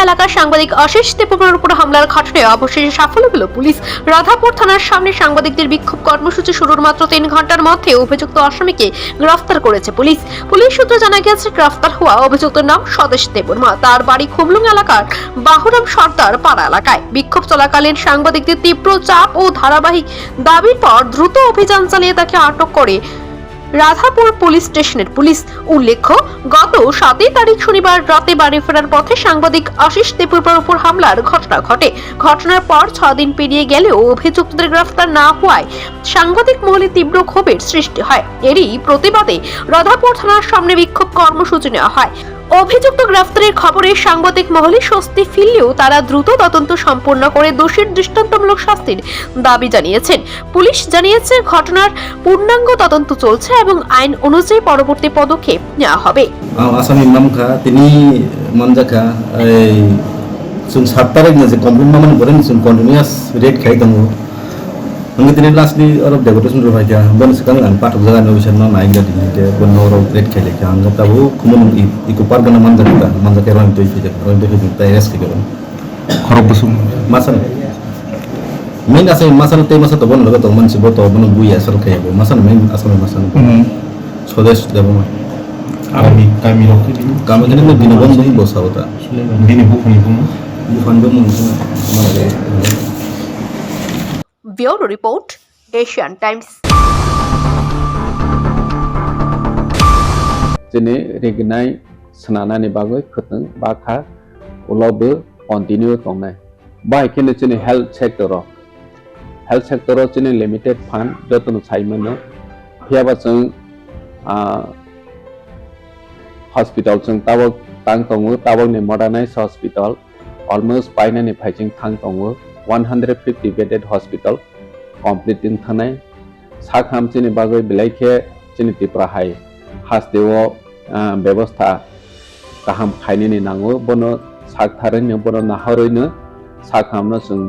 এলাকার সাংবাদিক আশিস দেববর্মার উপর হামলার ঘটনায় অবশেষে সাফল্য পেল পুলিশ। রাধাপুর থানার সামনে সাংবাদিকদের বিক্ষোভ কর্মসূচি শুরুর মাত্র 3 ঘন্টার মধ্যে অভিযুক্ত আসামিকে গ্রেফতার করেছে পুলিশ। পুলিশ সূত্রে জানা গেছে, গ্রেফতার হওয়া অভিযুক্তের নাম স্বদেশ দেববর্মা। তার বাড়ি খুমলুং এলাকার বাহুরাম সর্দার পাড়া এলাকায়। বিক্ষোভ চলাকালীন সাংবাদিকদের তীব্র চাপ ও ধারাবাহিক দাবির পর দ্রুত অভিযান চালিয়ে তাকে আটক করে রাধাপুর পুলিশ স্টেশনের পুলিশ। উল্লেখ্য, গত 7 তারিখ শনিবার রাতে বাড়ি ফেরার পথে সাংবাদিক আশিস দেববর্মার উপর হামলার ঘটনা ঘটে। ঘটনার পর 6 দিন পেরিয়ে গেলেও অভিযুক্তদের গ্রেফতার না হওয়ায় সাংবাদিক মহলে তীব্র ক্ষোভের সৃষ্টি হয়। এরই প্রতিবাদে রাধাপুর থানার সামনে বিক্ষোভ কর্মসূচি নেওয়া হয়। অভিযুক্ত গ্রেফতারের খবরে সাংবাদিক মহলে স্বস্তি ফিরলেও তারা দ্রুত তদন্ত সম্পন্ন করে দোষীর দৃষ্টান্তমূলক শাস্তির দাবি জানিয়েছেন। পুলিশ জানিয়েছে, ঘটনার পূর্ণাঙ্গ তদন্ত চলছে এবং আইন অনুযায়ী পরবর্তী পদক্ষেপ নেওয়া হবে। আসামি নামখা তিনি মনজাখা এই जों 7 तारिखनो जे कमप्लेन मामन बरेन जों कन्टिनिउस रेड खाइ दङ नंगे दिनै लास्टनि अरब डेपुटेसन रुफाइया बन सिगां आं पाठक जागा नोबिसन मा नाइगा दिनै बन अरब रेड खाइले आं गताबो खुमन इको पारगना मानजाके रन तै फैदों ताइ रेस खाइगोन खरब बसुम मासन मेन आसे मासन तै मासा त बन लगा त मानसि बत बन बुया सल खाइबो मासन मेन आसाम मासन स्वदेश देबमा kami kini mau bini bom bos awta bini bukan bom Bureau Report, Asian Times. Jadi regenai senana ni bagai keteng bakha ulabe continue tongnai. Baik kini jadi health sector jadi limited fund jatuh saimano. Hiaba jeng hospital jeng tabok tang tongu tabok ni modernized hospital almost paina ni phajing thang tongu 150 bedded hospital complete in thanai sakham chini bagoi bilaikhe chini tipra hai hasdeo ব্যবস্থা kaham khaini ni nango bono sak tharin bono naharoino sakhamno jeng